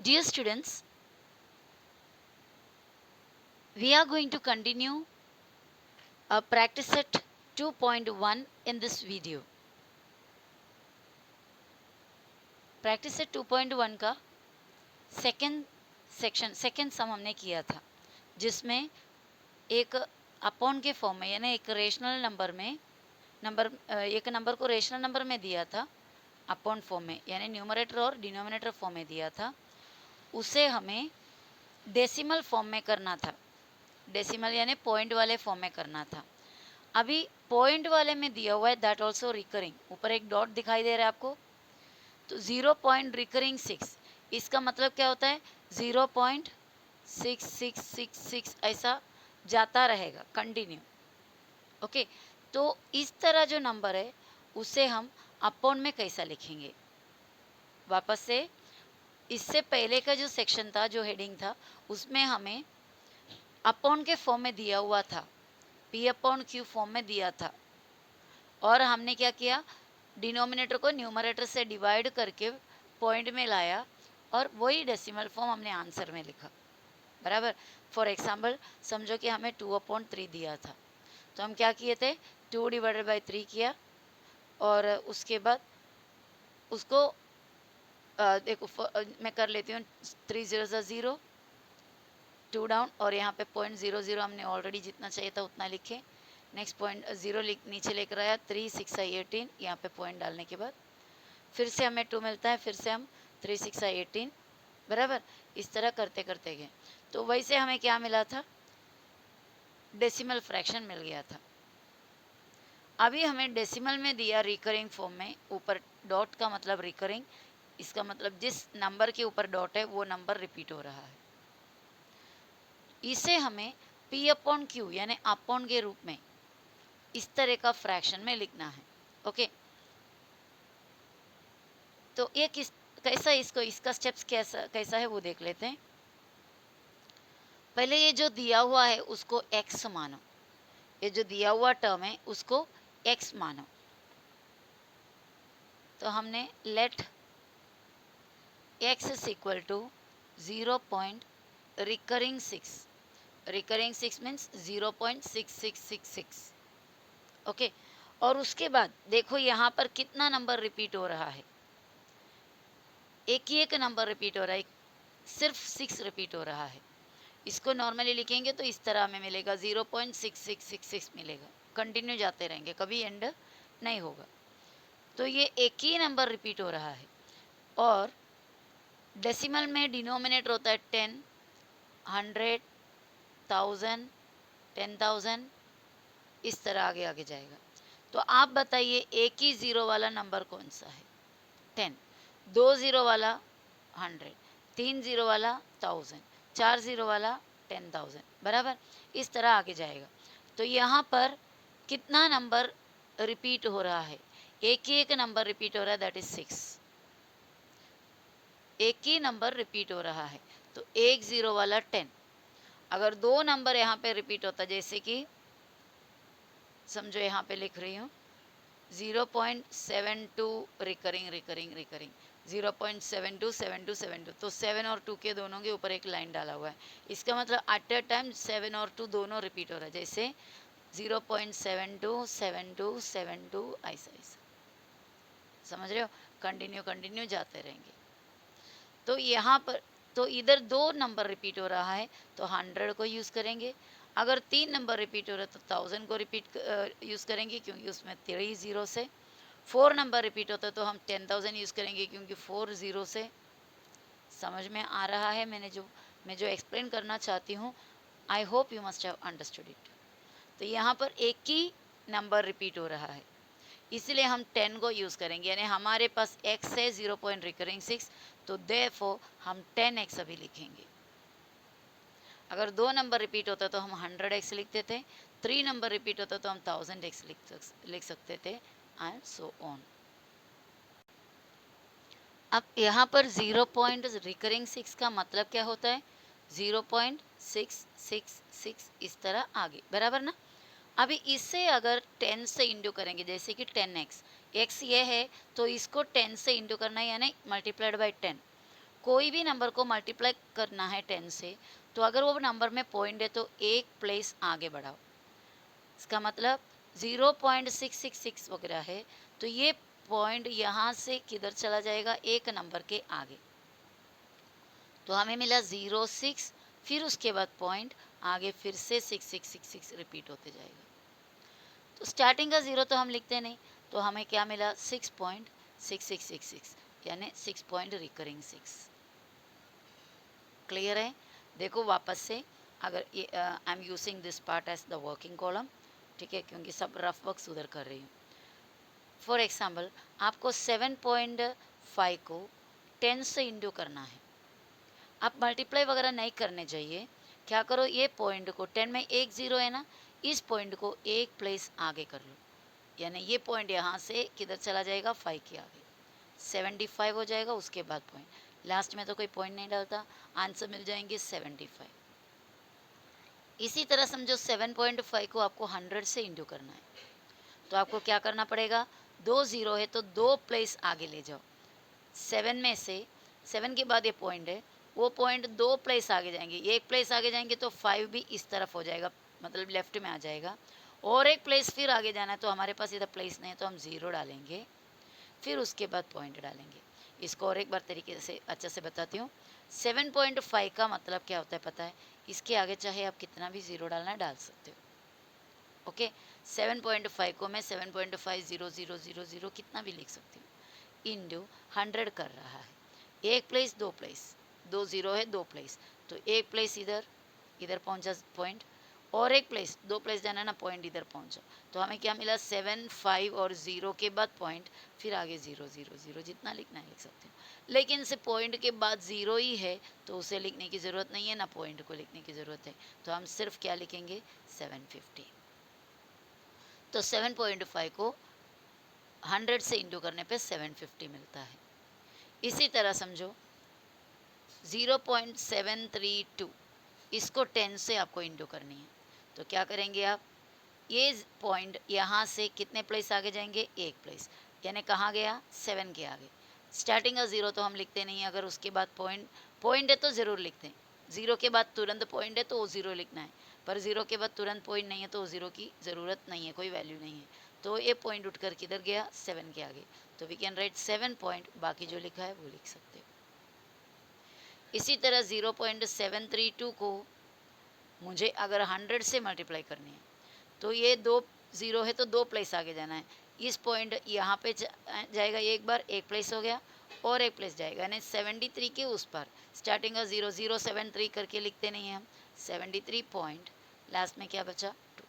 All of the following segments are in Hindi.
Dear students, we are going to continue practice set 2.1 in this video. Practice set 2.1 का सेकेंड सेकेंड सम हमने किया था, जिसमें एक अपॉन के फॉर्म में, यानी एक रेशनल नंबर में एक नंबर को रेशनल नंबर में दिया था अपॉन फॉर्म में, यानी न्यूमरेटर और डिनोमिनेटर फॉर्म में दिया था। उसे हमें डेसिमल फॉर्म में करना था, डेसिमल यानी पॉइंट वाले फॉर्म में करना था। अभी पॉइंट वाले में दिया हुआ है दैट ऑल्सो रिकरिंग, ऊपर एक डॉट दिखाई दे रहा है आपको, तो 0.6, इसका मतलब क्या होता है 0.6666 ऐसा जाता रहेगा कंटिन्यू। ओके, तो इस तरह जो नंबर है उसे हम अपॉन में कैसा लिखेंगे। वापस से, इससे पहले का जो सेक्शन था, जो हेडिंग था, उसमें हमें अपॉन के फॉर्म में दिया हुआ था, P अपॉन Q फॉर्म में दिया था, और हमने क्या किया, डिनोमिनेटर को न्यूमरेटर से डिवाइड करके पॉइंट में लाया और वही डेसिमल फॉर्म हमने आंसर में लिखा, बराबर। फॉर एग्जाम्पल समझो कि हमें 2/3 दिया था, तो हम क्या किए थे, 2/3 किया, और उसके बाद उसको देखो मैं कर लेती हूँ, 3 0 0, 2 डाउन, और यहाँ पे 0.00 हमने ऑलरेडी जितना चाहिए था उतना लिखे। नेक्स्ट पॉइंट 0 नीचे लेकर आया, 3 6 18, यहाँ पे पॉइंट डालने के बाद फिर से हमें 2 मिलता है, फिर से हम 3 6 18, बराबर। इस तरह करते करते गए, तो वैसे हमें क्या मिला था, डेसिमल फ्रैक्शन मिल गया था। अभी हमें डेसिमल में दिया रिकरिंग फॉर्म में, ऊपर डॉट का मतलब रिकरिंग, इसका मतलब जिस नंबर के ऊपर डॉट है वो नंबर रिपीट हो रहा है। इसे हमें P अपॉन Q यानी अपॉन के रूप में इस तरह का फ्रैक्शन में लिखना है। ओके, तो ये कैसा, इसको इसका स्टेप्स कैसा है वो देख लेते हैं। पहले ये जो दिया हुआ है उसको x मानो, ये जो दिया हुआ टर्म है उसको x मानो, तो हमने let x is equal to 0. Recurring 6 means 0.6666। Okay, और उसके बाद देखो यहाँ पर कितना नंबर रिपीट हो रहा है, एक ही एक नंबर रिपीट हो रहा है, सिर्फ 6 रिपीट हो रहा है। इसको नॉर्मली लिखेंगे तो इस तरह में मिलेगा, 0.6666 मिलेगा, कंटिन्यू जाते रहेंगे, कभी एंड नहीं होगा। तो ये एक ही नंबर रिपीट हो रहा है, और डेसिमल में डिनोमिनेटर होता है 10, 100, 1000, 10,000, इस तरह आगे आगे जाएगा। तो आप बताइए एक ही ज़ीरो वाला नंबर कौन सा है, 10, 2 ज़ीरो वाला 100, 3 ज़ीरो वाला 1000, 4 ज़ीरो वाला 10,000, बराबर। इस तरह आगे जाएगा। तो यहाँ पर कितना नंबर रिपीट हो रहा है, एक ही एक नंबर रिपीट हो रहा है, दैट इज 6, एक ही नंबर रिपीट हो रहा है। तो 1 ज़ीरो वाला 10, अगर दो नंबर यहाँ पे रिपीट होता, जैसे कि समझो यहाँ पे लिख रही हूँ 0.72 रिकरिंग रिकरिंग रिकरिंग, 0.727272, तो 7 और 2 के दोनों के ऊपर एक लाइन डाला हुआ है, इसका मतलब एट अ टाइम 7 और 2 दोनों रिपीट हो रहा है, जैसे 0.727272 ऐसा ऐसा, समझ रहे हो, कंटिन्यू कंटिन्यू जाते रहेंगे। तो यहाँ पर तो इधर दो नंबर रिपीट हो रहा है तो 100 को यूज़ करेंगे, अगर 3 नंबर रिपीट हो रहा है तो 1000 को रिपीट यूज़ करेंगे, क्योंकि उसमें 3 ज़ीरो से। 4 नंबर रिपीट होता है तो हम 10,000 यूज़ करेंगे, क्योंकि 4 ज़ीरो से। समझ में आ रहा है मैं जो एक्सप्लेन करना चाहती हूँ, I hope you must have understood it. तो यहाँ पर एक ही नंबर रिपीट हो रहा है, इसलिए हम 10 को यूज़ करेंगे, यानी हमारे पास x है 0.6, तो देयरफॉर हम 10x अभी लिखेंगे। अगर दो नंबर रिपीट होता तो हम 100x लिखते थे, 3 नंबर रिपीट होता तो हम 1000x लिख सकते थे, एंड सो ऑन। अब यहाँ पर 0.6 का मतलब क्या होता है, 0.666 इस तरह आगे, बराबर ना। अभी इससे अगर 10 से इंटू करेंगे, जैसे कि 10x, x ये है तो इसको 10 से इंटू करना है, यानी मल्टीप्लाइड बाई 10, कोई भी नंबर को मल्टीप्लाई करना है 10 से, तो अगर वो नंबर में पॉइंट है तो एक प्लेस आगे बढ़ाओ। इसका मतलब 0.666 वगैरह है, तो ये पॉइंट यहाँ से किधर चला जाएगा, एक नंबर के आगे। तो हमें मिला 0.6, फिर उसके बाद पॉइंट आगे फिर से 6666 रिपीट होते जाएगा। तो स्टार्टिंग का 0 तो हम लिखते नहीं, तो हमें क्या मिला 6.6666, यानी 6 पॉइंट रिकरिंग 6। क्लियर है? देखो वापस से, अगर I am using this part as the working column, ठीक है, क्योंकि सब रफ वर्क उधर कर रही हूँ। फॉर एग्जाम्पल आपको 7.5 को 10 से इंटू करना है। आप मल्टीप्लाई वगैरह नहीं करने चाहिए। क्या करो, ये पॉइंट को 10 में एक ज़ीरो है ना, इस पॉइंट को एक प्लेस आगे कर लो, यानी ये पॉइंट यहाँ से किधर चला जाएगा, 5 के आगे, 75 हो जाएगा। उसके बाद पॉइंट, लास्ट में तो कोई पॉइंट नहीं डालता, आंसर मिल जाएंगे 75। इसी तरह समझो 7.5 को आपको 100 से इंटू करना है, तो आपको क्या करना पड़ेगा, 2 ज़ीरो है तो 2 प्लेस आगे ले जाओ। 7 में से 7 के बाद ये पॉइंट है, वो पॉइंट 2 प्लेस आगे जाएंगे, एक प्लेस आगे जाएंगे तो 5 भी इस तरफ हो जाएगा, मतलब लेफ्ट में आ जाएगा। और एक प्लेस फिर आगे जाना है, तो हमारे पास इधर प्लेस नहीं है, तो हम ज़ीरो डालेंगे, फिर उसके बाद पॉइंट डालेंगे। इसको और एक बार तरीके से अच्छे से बताती हूँ। 7.5 का मतलब क्या होता है पता है, इसके आगे चाहे आप कितना भी ज़ीरो डालना डाल सकते हो। ओके, 7.5 को मैं 7.500000 कितना भी लिख सकती हूँ, इंटू 100 कर रहा है। एक प्लेस दो प्लेस, 2 ज़ीरो है 2 प्लेस, तो एक प्लेस इधर इधर पहुंचा पॉइंट, और एक प्लेस 2 प्लेस जाना है ना, पॉइंट इधर पहुंचा। तो हमें क्या मिला, 7 5 और 0 के बाद पॉइंट, फिर आगे 0 0 0, जितना लिखना है लिख सकते हो। लेकिन से पॉइंट के बाद 0 ही है, तो उसे लिखने की ज़रूरत नहीं है ना, पॉइंट को लिखने की ज़रूरत है, तो हम सिर्फ क्या लिखेंगे, 750। तो 7.5 को 100 से इंटू करने पे 750 मिलता है। इसी तरह समझो 0.732, इसको 10 से आपको इंटू करनी है, तो क्या करेंगे आप, ये पॉइंट यहाँ से कितने प्लेस आगे जाएंगे, एक प्लेस, यानी कहाँ गया, 7 के आगे। स्टार्टिंग का 0 तो हम लिखते नहीं है, अगर उसके बाद पॉइंट है तो ज़रूर लिखते हैं। 0 के बाद तुरंत पॉइंट है तो वो 0 लिखना है, पर 0 के बाद तुरंत पॉइंट नहीं है तो 0 की ज़रूरत नहीं है, कोई वैल्यू नहीं है। तो ये पॉइंट उठकर किधर गया, 7 के आगे, तो वी कैन राइट 7 पॉइंट, बाकी जो लिखा है वो लिख सकते हो। इसी तरह 0.732 को मुझे अगर 100 से मल्टीप्लाई करनी है, तो ये 2 ज़ीरो है तो 2 प्लेस आगे जाना है। इस पॉइंट यहाँ पे जाएगा, एक बार एक प्लेस हो गया, और एक प्लेस जाएगा, यानी 73 के उस पर। स्टार्टिंग का 0073 करके लिखते नहीं हैं हम, 73 पॉइंट, लास्ट में क्या बचा, 2,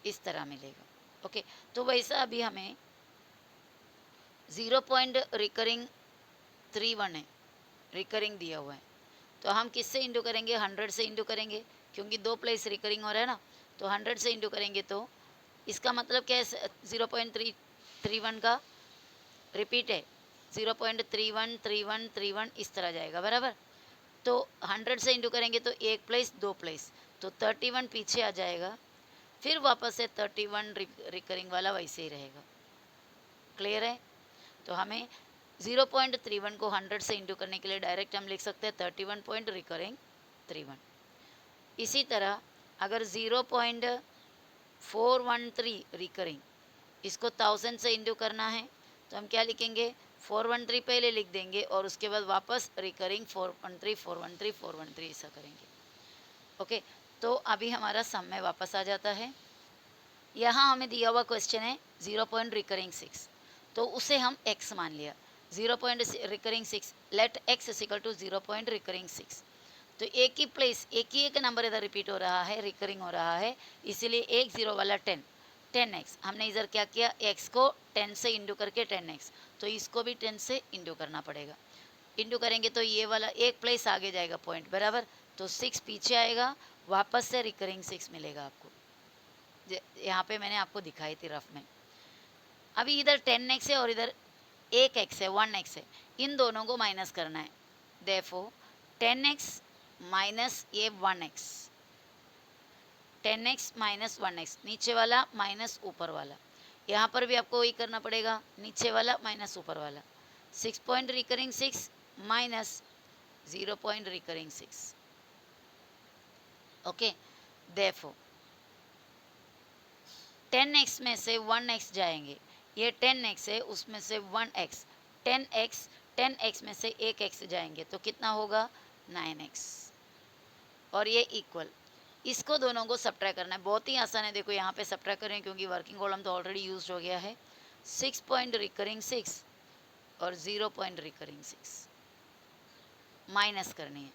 इस तरह मिलेगा। ओके, तो वैसा अभी हमें 0 पॉइंट रिकरिंग 31 है, रिकरिंग दिया हुआ है, तो हम किससे इंटू करेंगे, 100 से इंटू करेंगे, क्योंकि 2 प्लेस रिकरिंग हो रहा है ना, तो 100 से इंटू करेंगे, तो इसका मतलब क्या है, 0.331 का रिपीट है, 0.313131 इस तरह जाएगा, बराबर। तो 100 से इंटू करेंगे तो एक प्लेस दो प्लेस, तो 31 पीछे आ जाएगा, फिर वापस से 31 रिकरिंग वाला वैसे ही रहेगा। क्लियर है? तो हमें 0.31 को 100 से इंटू करने के लिए डायरेक्ट हम लिख सकते हैं 31 पॉइंट रिकरिंग 31। इसी तरह अगर 0.413 रिकरिंग, इसको 1000 से इंटू करना है, तो हम क्या लिखेंगे, 413 पहले लिख देंगे और उसके बाद वापस रिकरिंग 413 413 413 ऐसा करेंगे। ओके, तो अभी हमारा सम में वापस आ जाता है। यहाँ हमें दिया हुआ क्वेश्चन है 0 पॉइंट रिकरिंग 6, तो उसे हम x मान लिया, 0 point recurring 6, let x is equal to 0 point recurring 6। तो एक ही प्लेस, एक ही एक नंबर इधर रिपीट हो रहा है, रिकरिंग हो रहा है, इसीलिए एक ज़ीरो वाला 10x, हमने इधर क्या किया, x को 10 से इंटू करके 10x, तो इसको भी 10 से इंटू करना पड़ेगा। इंटू करेंगे तो ये वाला एक प्लेस आगे जाएगा पॉइंट, बराबर, तो 6 पीछे आएगा, वापस से रिकरिंग 6 मिलेगा आपको। यहाँ पे मैंने आपको दिखाई थी रफ में। अभी इधर 10x है और इधर 1x है, 1x है, इन दोनों को माइनस करना है। देयरफॉर 10x माइनस ये 1x, 10x माइनस 1x, नीचे वाला माइनस ऊपर वाला, यहाँ पर भी आपको वही करना पड़ेगा, नीचे वाला माइनस ऊपर वाला। 6 point recurring 6 minus 0 point recurring 6. Okay, therefore 10x में से 1x जाएंगे, ये 10x है, उसमें से 1x, 10x में से 1x जाएंगे तो कितना होगा 9x, और ये इक्वल, इसको दोनों को सब्ट्रैक्ट करना है। बहुत ही आसान है, देखो यहाँ पे सब्ट्रैक्ट करें क्योंकि वर्किंग कॉलम तो ऑलरेडी यूज हो गया है। 6 पॉइंट रिकरिंग 6 और 0 पॉइंट रिकरिंग 6 माइनस करनी है।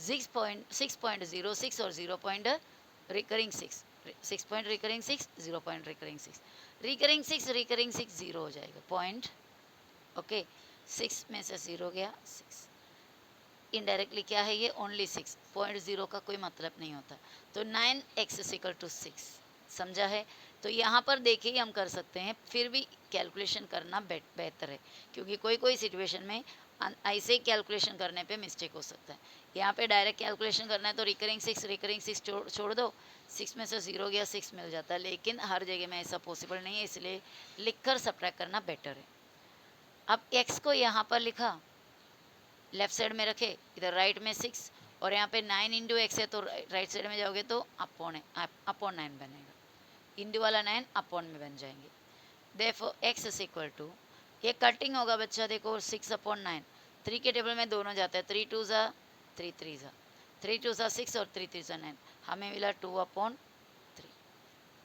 6.06 और 0 point recurring 6, 6 point recurring 6, 0 point recurring 6, recurring 6 0 हो जाएगा पॉइंट। ओके, 6 में से 0 गया 6, इनडायरेक्टली क्या है ये ओनली 6, 0 का कोई मतलब नहीं होता। तो 9x = 6, समझा है। तो यहाँ पर देखिए हम कर सकते हैं, फिर भी कैलकुलेशन करना बेहतर है क्योंकि कोई कोई सिचुएशन में ऐसे ही कैलकुलेशन करने पे मिस्टेक हो सकता है। यहाँ पे डायरेक्ट कैलकुलेशन करना है तो रिकरिंग 6 छोड़ दो, 6 में से 0 गया 6 मिल जाता है, लेकिन हर जगह में ऐसा पॉसिबल नहीं है, इसलिए लिखकर सब्ट्रैक्ट करना बेटर है। अब x को यहाँ पर लिखा, लेफ्ट साइड में रखे, इधर राइट में 6 और यहाँ पे 9 इंटू एक्स है तो राइट साइड में जाओगे तो अपॉन 9 बनेगा, इंटू वाला 9 अपॉन में बन जाएंगे। देयरफॉर x = ये कटिंग होगा बच्चा, देखो 6/9, 3 के टेबल में दोनों जाता है, 3 2 ज़ा 3 3 ज़ा 3 2 ज़ा 6 और 3 3 ज़ा 9, हमें मिला 2/3,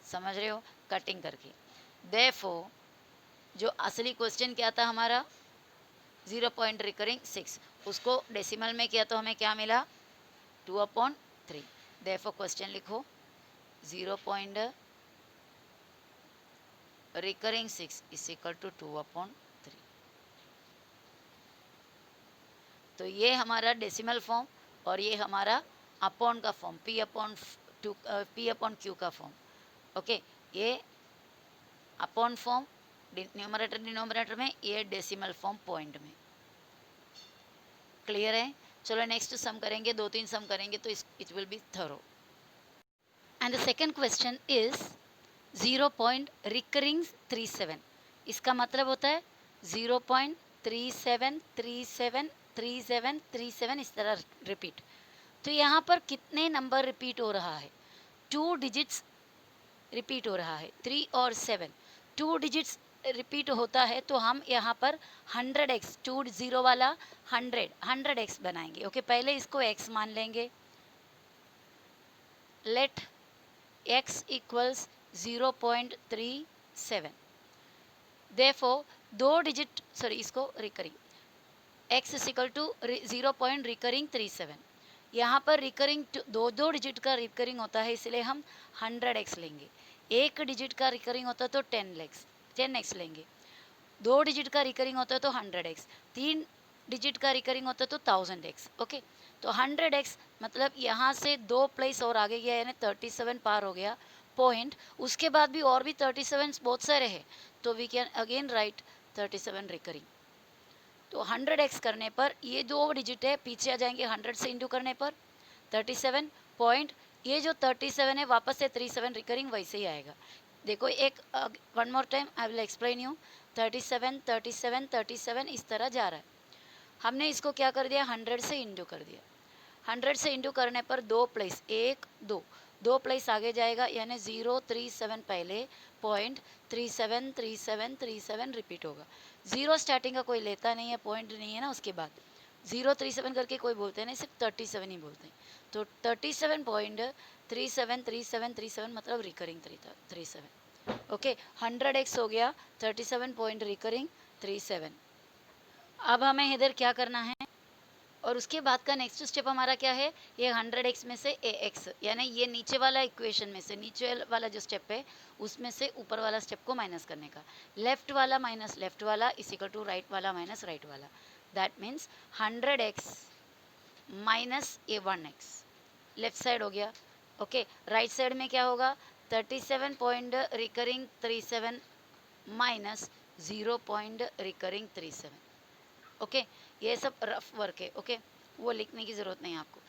समझ रहे हो कटिंग करके। देयरफॉर जो असली क्वेश्चन क्या था हमारा 0 पॉइंट रिकरिंग 6, उसको डेसिमल में किया तो हमें क्या मिला 2/3। देयरफॉर क्वेश्चन लिखो 0 पॉइंट रिकरिंग 6 = 2/3। तो ये हमारा डेसिमल फॉर्म और ये हमारा अपॉन का फॉर्म, P/Q का फॉर्म। ओके, ये अपॉन फॉर्म न्यूमरेटर डिनोमिनेटर में, ये डेसिमल फॉर्म पॉइंट में। क्लियर है। चलो नेक्स्ट सम करेंगे, 2-3 सम करेंगे तो it will be thorough. And the second question is 0 point recurring 37, इसका मतलब होता है 0.37373737 इस तरह रिपीट। तो यहाँ पर कितने नंबर रिपीट हो रहा है, 2 डिजिट्स रिपीट हो रहा है, 3 और 7, 2 डिजिट्स रिपीट होता है तो हम यहाँ पर 100x, 2 0 वाला 100x बनाएंगे। ओके, पहले इसको x मान लेंगे, लेट x = 0.37, देयरफॉर 2 डिजिट इसको रिकरिंग x = 0 पॉइंट रिकरिंग 37, यहाँ पर रिकरिंग दो डिजिट का रिकरिंग होता है इसलिए हम 100x लेंगे, एक डिजिट का रिकरिंग होता है तो 10x लेंगे, 2 डिजिट का रिकरिंग होता है तो 100x, 3 डिजिट का रिकरिंग होता है तो 1000x। ओके, तो 100x मतलब यहाँ से 2 प्लेस और आगे गया यानी 37 पार हो गया पॉइंट, उसके बाद भी और भी 37 बहुत सारे हैं तो we can again write 37 recurring. तो 100x करने पर ये 2 डिजिट है पीछे आ जाएंगे, 100 से इंटू करने पर 37 पॉइंट, ये जो 37 है वापस से 37 रिकरिंग वैसे ही आएगा। देखो एक one more time I will explain you, 37 37 37 इस तरह जा रहा है। हमने इसको क्या कर दिया 100 से इंटू कर दिया, 100 से इंटू करने पर 2 प्लेस 1 2 प्लेस आगे जाएगा यानी 037 पहले पॉइंट 37 37 37 रिपीट होगा। 0 स्टार्टिंग का कोई लेता नहीं है, पॉइंट नहीं है ना, उसके बाद 037 करके कोई बोलते नहीं, सिर्फ 37 ही बोलते हैं। तो 37.373737 मतलब रिकरिंग 37। ओके, 100x हो गया 37 पॉइंट रिकरिंग 37। अब हमें इधर क्या करना है और उसके बाद का नेक्स्ट स्टेप हमारा क्या है, ये 100x में से ax यानी ये नीचे वाला इक्वेशन में से नीचे वाला जो स्टेप है उसमें से ऊपर वाला स्टेप को माइनस करने का, लेफ्ट वाला माइनस लेफ्ट वाला = राइट वाला माइनस राइट वाला, दैट मीन्स 100x माइनस ये 1x लेफ्ट साइड हो गया। ओके, राइट साइड में क्या होगा 37 point recurring 37 minus 0 point recurring 37। Okay, ये सब रफ वर्क है, ओके, वो लिखने की ज़रूरत नहीं आपको।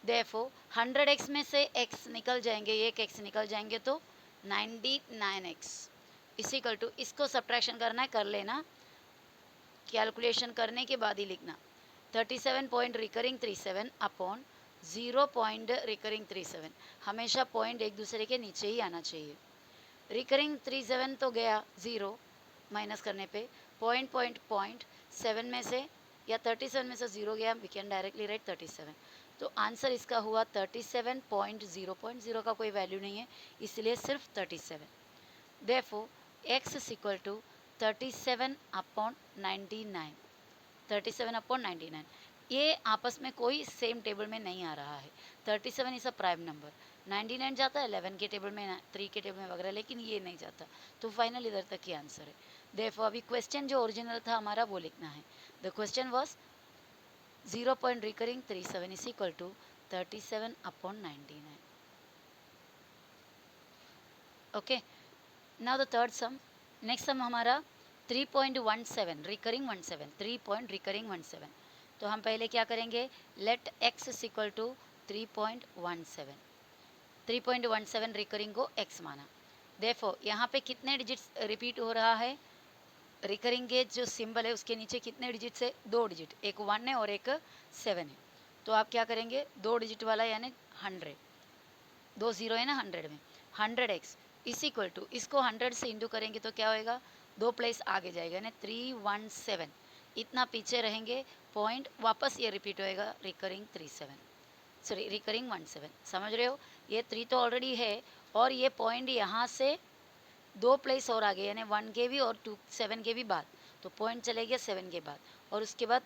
देयरफॉर 100x में से x निकल जाएंगे, एक x निकल जाएंगे तो 99x = इसको सब्ट्रैक्शन करना है कर लेना, कैलकुलेशन करने के बाद ही लिखना, 37 point recurring 37 upon 0 point recurring 37, हमेशा पॉइंट एक दूसरे के नीचे ही आना चाहिए। रिकरिंग 37 तो गया 0 माइनस करने पे, पॉइंट पॉइंट पॉइंट 7 में से या 37 में से 0 गया, वी कैन डायरेक्टली राइट 37। तो आंसर इसका हुआ 37.0 का कोई वैल्यू नहीं है, इसलिए सिर्फ 37। Therefore x is equal to 37/99, 37/99। ये आपस में कोई सेम टेबल में नहीं आ रहा है। 37 इज़ अ प्राइम नंबर, 99 जाता है 11 के टेबल में, 3 के टेबल में वगैरह, लेकिन ये नहीं जाता। तो फाइनल इधर तक ही आंसर है। देयरफॉर अभी क्वेश्चन जो ओरिजिनल था हमारा वो लिखना है। The question was 0 point recurring 37 is equal to 37/99। Okay, now the third sum. Next sum हमारा 3.17 रिकरिंग 17, 3 पॉइंट रिकरिंग 17। तो हम पहले क्या करेंगे, let x is equal to 3.17, 3.17 recurring को x माना। देयरफॉर यहाँ पे कितने डिजिट्स रिपीट हो रहा है, रिकरिंग के जो सिंबल है उसके नीचे कितने डिजिट है, 2 डिजिट, एक 1 है और एक 7 है। तो आप क्या करेंगे, 2 डिजिट वाला यानी 100, 2 0 है ना 100 में, 100x इज इक्वल टू, इसको 100 से इंटू करेंगे तो क्या होएगा, 2 प्लेस आगे जाएगा यानी 317, इतना पीछे रहेंगे, पॉइंट वापस ये रिपीट होएगा रिकरिंग 37, सॉरी रिकरिंग 17। समझ रहे हो, ये 3 तो ऑलरेडी है और ये पॉइंट यहाँ से 2 प्लेस और आगे यानी 1 के भी और 2 7 के भी बाद, तो पॉइंट चले गया 7 के बाद, और उसके बाद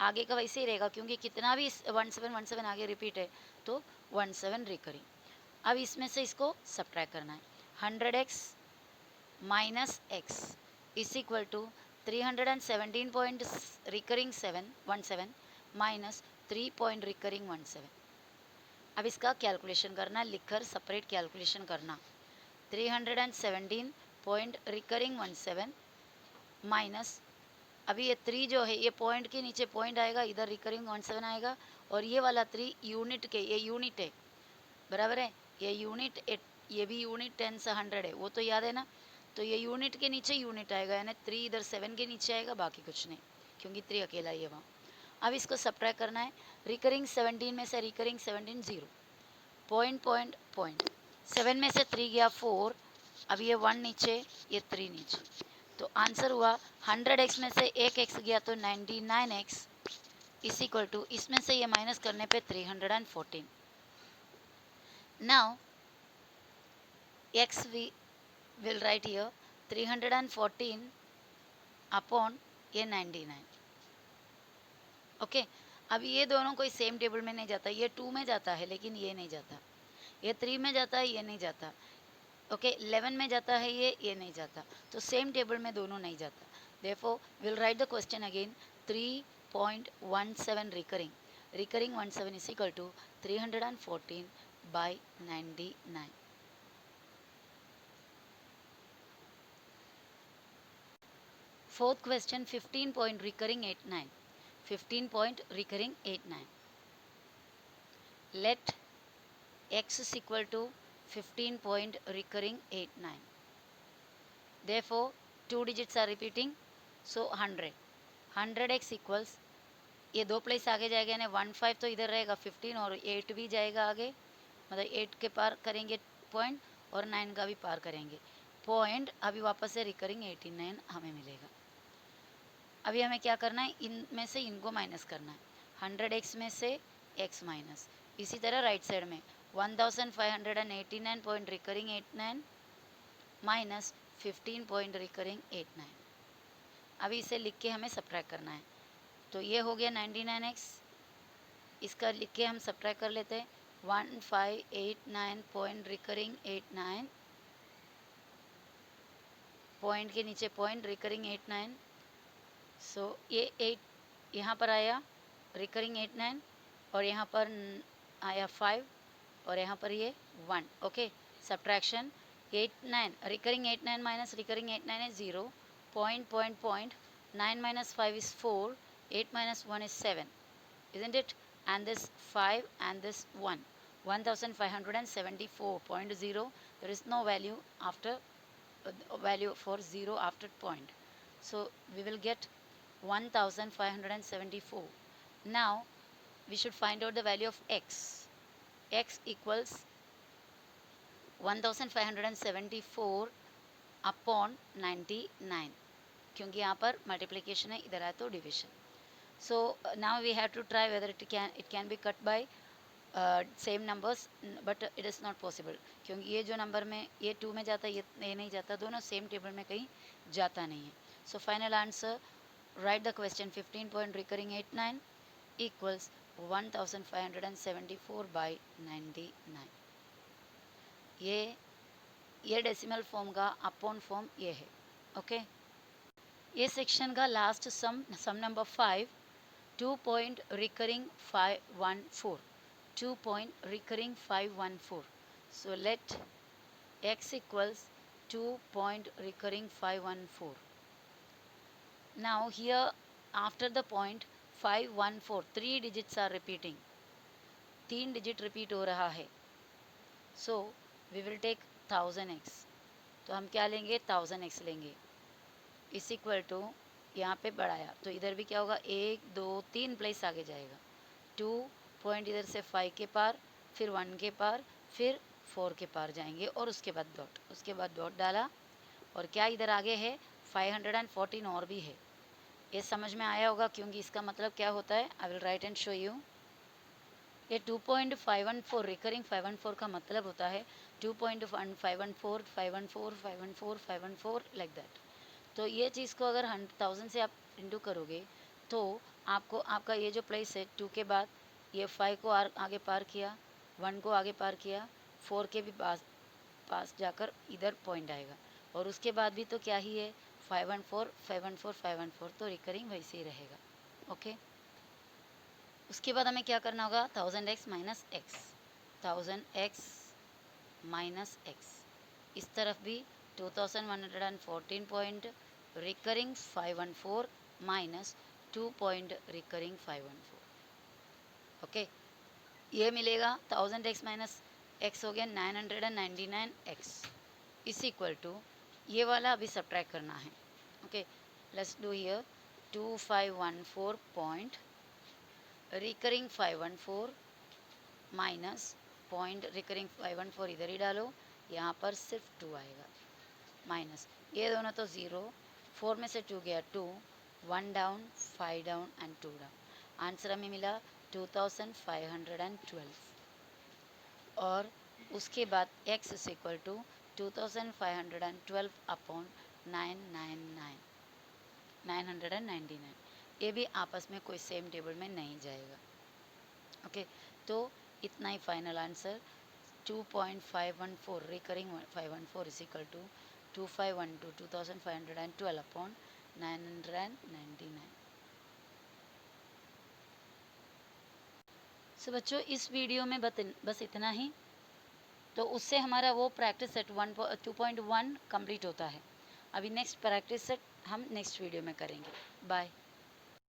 आगे का वैसे ही रहेगा क्योंकि कितना भी 17 आगे रिपीट है तो 17 रिकरिंग। अब इसमें से इसको सब्ट्रैक्ट करना है, 100x minus x is equal to 317 point recurring 17 minus 3 point recurring 17। अब इसका कैलकुलेशन करना, लिखकर सेपरेट कैलकुलेशन करना, 317 पॉइंट रिकरिंग 17 माइनस, अभी ये 3 जो है ये पॉइंट के नीचे पॉइंट आएगा, इधर रिकरिंग 17 आएगा, और ये वाला 3 यूनिट के, ये यूनिट है, बराबर है, ये यूनिट, ये भी यूनिट 10 से 100 है, वो तो याद है ना। तो ये यूनिट के नीचे यूनिट आएगा यानी 3 इधर 7 के नीचे आएगा, बाकी कुछ नहीं क्योंकि 3 अकेला ही है वहाँ। अब इसको सब्ट्रैक्ट करना है, रिकरिंग 17 में से रिकरिंग 17 0, पॉइंट पॉइंट पॉइंट, 7 में से 3 गया 4, अब ये 1 नीचे ये 3 नीचे, तो आंसर हुआ 100x में से एक x गया तो 99x इज इक्वल टू, इसमें से ये माइनस करने पे 314। Now x we will write here 314 upon ये 99। ओके, अब ये दोनों कोई सेम टेबल में नहीं जाता, ये 2 में जाता है लेकिन ये नहीं जाता, ये 3 में जाता है ये नहीं जाता, ओके 11 में जाता है ये नहीं जाता, तो सेम टेबल में दोनों नहीं जाता। Therefore will write the question again, 3.17 recurring 17 is equal to 314/99। Fourth question, 15 point recurring 89, 15 point recurring 89. Let x is equal to 15 point recurring 89. Therefore, 2 digits are repeating, so 100, 100x equals, ये 2 प्लेस आगे जाएगा यानी 15 तो इधर रहेगा 15 और 8 भी जाएगा आगे, मतलब 8 के पार करेंगे पॉइंट और 9 का भी पार करेंगे पॉइंट, अभी वापस से रिकरिंग 89 हमें मिलेगा। अभी हमें क्या करना है, इनमें से इनको माइनस करना है, 100x में से x माइनस, इसी तरह राइट साइड में 1589 point recurring 89 minus 15 point recurring 89। अभी इसे लिख के हमें सब्ट्रैक्ट करना है, तो ये हो गया 99x, इसका लिख के हम सब्ट्रैक्ट कर लेते हैं, 1589 पॉइंट रिकरिंग 89, पॉइंट के नीचे पॉइंट रिकरिंग 89, सो ये 8 यहाँ पर आया रिकरिंग 89 और यहाँ पर आया 5 और यहाँ पर ये 1, okay subtraction 89, recurring 89 minus recurring 89 is 0, point 9 minus 5 is 4, 8 minus 1 is 7, isn't it, and this 5 and this 1, 1574.0, there is no value after value for 0 after point, so we will get 1574 Now we should find out the value of x. X equals 1574 upon 99, क्योंकि यहाँ पर मल्टीप्लिकेशन है, इधर आया तो division. So now we have to try whether it can be cut by same numbers, but it is not possible, क्योंकि ये जो नंबर में ये 2 में जाता है, ये नहीं जाता, दोनों सेम टेबल में कहीं जाता नहीं है. So final answer, right the question 15 point recurring 89 equals 1574 by 99. ये डेसिमल फॉर्म का अपॉन फॉर्म ये है. ओके ये सेक्शन का last some number 5, 2 point recurring 514. 2 point recurring 514. So let x equals 2 point recurring 514. Now here after the point 514 3 digits are repeating. 3 digit repeat हो रहा है. So we will take 1000x. तो हम क्या लेंगे, 1000x लेंगे. इस इक्वल टू यहाँ पे बढ़ाया तो इधर भी क्या होगा, 1 2 3 प्लेस आगे जाएगा. 2 पॉइंट इधर से 5 के पार, फिर 1 के पार, फिर 4 के पार जाएंगे और उसके बाद डॉट, उसके बाद डॉट डाला. और क्या इधर आगे है 514 और भी है. ये समझ में आया होगा, क्योंकि इसका मतलब क्या होता है, I will write and show you. ये 2.514 रिकरिंग 514 का मतलब होता है 2.514 514 514 514 लाइक दैट. तो ये चीज़ को अगर 1000 से आप इंटू करोगे तो आपको आपका ये जो प्लेस है 2 के बाद ये 5 को आगे पार किया, 1 को आगे पार किया, 4 के भी पास जाकर इधर पॉइंट आएगा. और उसके बाद भी तो क्या ही है 514 514 514, तो रिकरिंग वैसे ही रहेगा. ओके उसके बाद हमें क्या करना होगा, 1000x minus x, 1000x minus x. इस तरफ भी 2114 point recurring 514 minus 2 point recurring 514. Okay ये मिलेगा 1000x माइनस एक्स हो गया 999x इस इक्वल टू ये वाला अभी सब्ट्रैक्ट करना है. Okay let's do here 2514 point recurring 514 minus point recurring 514, इधर ही डालो, यहाँ पर सिर्फ 2 आएगा, माइनस ये दोनों तो 0, 4 में से 2 गया 2, 1 down 5 down and 2 down. Answer हमें मिला 2512. और उसके बाद x is equal to 2512 upon 999. ये भी आपस में कोई सेम टेबल में नहीं जाएगा. ओके तो इतना ही final answer 2.514 recurring 514 is equal to 2512 upon 999. So बच्चों इस वीडियो में बस इतना ही. तो उससे हमारा वो प्रैक्टिस सेट 2.1 कंप्लीट होता है. अभी नेक्स्ट प्रैक्टिस सेट हम नेक्स्ट वीडियो में करेंगे. बाय.